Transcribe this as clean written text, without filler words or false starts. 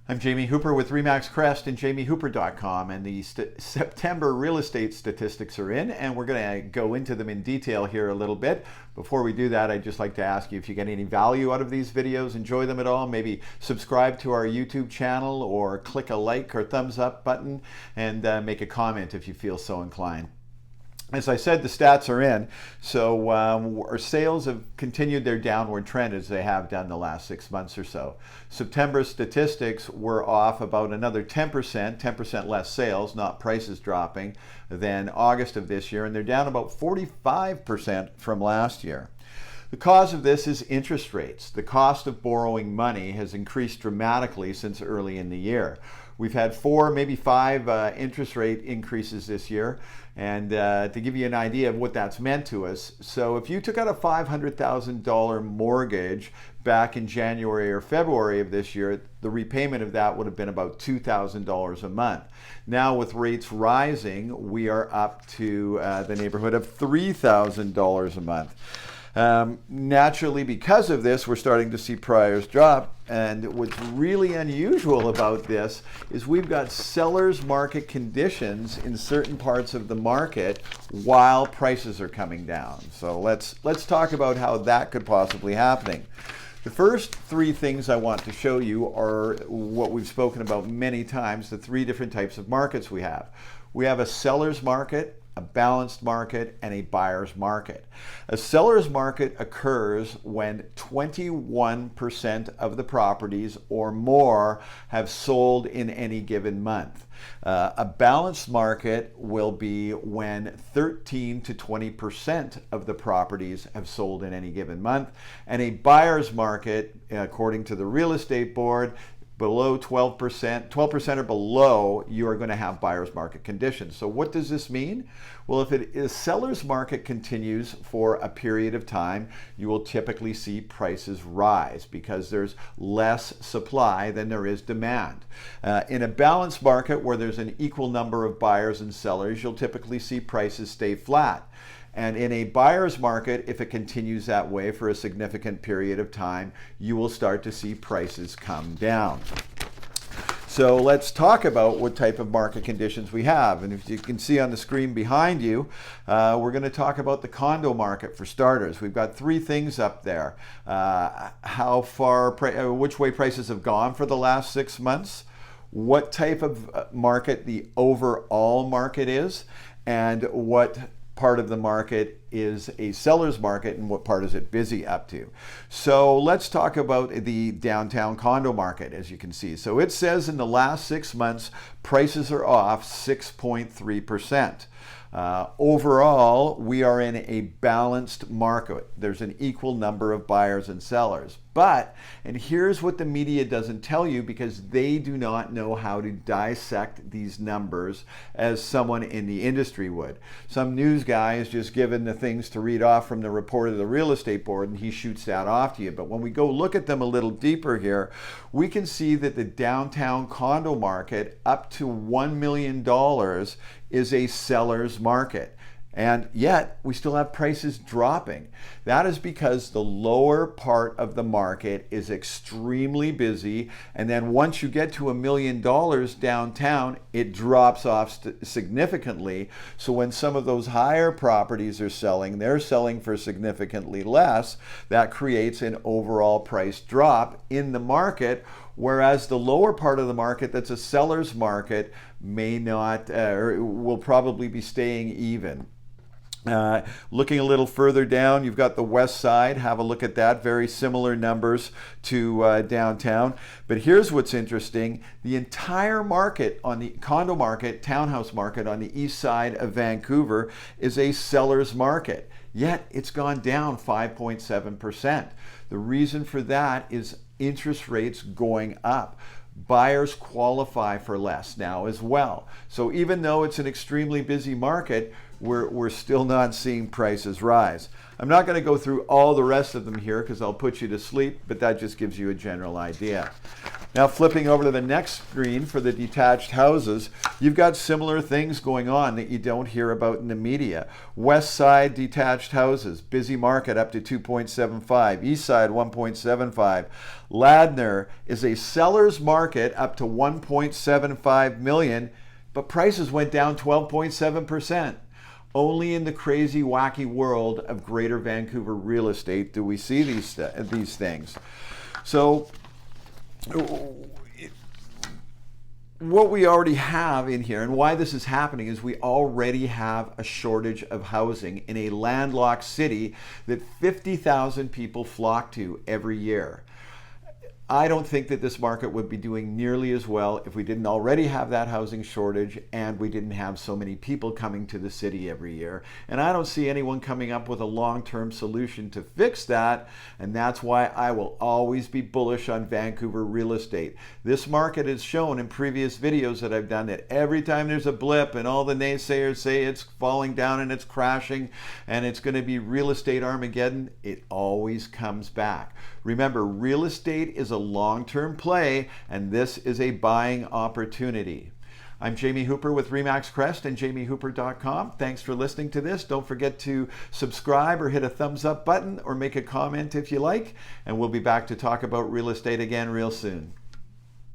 I'm Jamie Hooper with Remax Crest and jamiehooper.com, and the September real estate statistics are in, and we're going to go into them in detail here a little bit. Before we do that, I'd just like to ask you if you get any value out of these videos, enjoy them at all, maybe subscribe to our YouTube channel or click a like or thumbs up button and make a comment if you feel so inclined. As I said, the stats are in, so our sales have continued their downward trend as they have done the last 6 months or so. September statistics were off about another 10% less sales, not prices dropping, than August of this year, and they're down about 45% from last year. The cause of this is interest rates. The cost of borrowing money has increased dramatically since early in the year. We've had 4, maybe 5 interest rate increases this year, and to give you an idea of what that's meant to us, so if you took out a $500,000 mortgage back in January or February of this year, the repayment of that would have been about $2,000 a month. Now with rates rising, we are up to the neighborhood of $3,000 a month. Naturally, because of this, we're starting to see prices drop, and what's really unusual about this is we've got sellers market conditions in certain parts of the market while prices are coming down. So let's talk about how that could possibly happen. The first 3 things I want to show you are what we've spoken about many times, the 3 different types of markets we have. We have a seller's market, a balanced market, and a buyer's market. A seller's market occurs when 21% of the properties or more have sold in any given month. A balanced market will be when 13 to 20% of the properties have sold in any given month. And a buyer's market, according to the real estate board, below 12% or below, you are going to have buyer's market conditions. So what does this mean? Well, if it is seller's market continues for a period of time, you will typically see prices rise because there's less supply than there is demand. In a balanced market where there's an equal number of buyers and sellers, you'll typically see prices stay flat. And in a buyer's market, if it continues that way for a significant period of time, you will start to see prices come down. So let's talk about what type of market conditions we have. And if you can see on the screen behind you, we're going to talk about the condo market for starters. We've got 3 things up there. Which way prices have gone for the last 6 months, what type of market the overall market is, and what part of the market is a seller's market and what part is it busy up to. So let's talk about the downtown condo market. As you can see, so it says in the last 6 months prices are off 6.3%. Overall, we are in a balanced market. There's an equal number of buyers and sellers. But, and here's what the media doesn't tell you because they do not know how to dissect these numbers as someone in the industry would. Some news guy is just given the things to read off from the report of the real estate board and he shoots that off to you. But when we go look at them a little deeper here, we can see that the downtown condo market up to $1 million is a seller's market. And yet we still have prices dropping. That is because the lower part of the market is extremely busy, and then once you get to $1 million downtown, it drops off significantly. So when some of those higher properties are selling, they're selling for significantly less. That creates an overall price drop in the market, whereas the lower part of the market, that's a seller's market, may not or will probably be staying even. Looking a little further down, you've got the west side. Have a look at that. Very similar numbers to downtown. But here's what's interesting. The entire market on the condo market, townhouse market on the east side of Vancouver is a seller's market. Yet it's gone down 5.7%. The reason for that is interest rates going up. Buyers qualify for less now as well. So even though it's an extremely busy market, we're still not seeing prices rise. I'm not going to go through all the rest of them here because I'll put you to sleep, but that just gives you a general idea. Now flipping over to the next screen for the detached houses, you've got similar things going on that you don't hear about in the media. West Side detached houses, busy market up to 2.75, East Side 1.75. Ladner is a seller's market up to 1.75 million, but prices went down 12.7%. Only in the crazy, wacky world of Greater Vancouver real estate do we see these things. So what we already have in here and why this is happening is we already have a shortage of housing in a landlocked city that 50,000 people flock to every year. I don't think that this market would be doing nearly as well if we didn't already have that housing shortage and we didn't have so many people coming to the city every year. And I don't see anyone coming up with a long-term solution to fix that. And that's why I will always be bullish on Vancouver real estate. This market has shown in previous videos that I've done that every time there's a blip and all the naysayers say it's falling down and it's crashing and it's going to be real estate Armageddon, it always comes back. Remember, real estate is a long-term play, and this is a buying opportunity. I'm Jamie Hooper with RE/MAX Crest and jamiehooper.com. Thanks for listening to this. Don't forget to subscribe or hit a thumbs up button or make a comment if you like, and we'll be back to talk about real estate again real soon.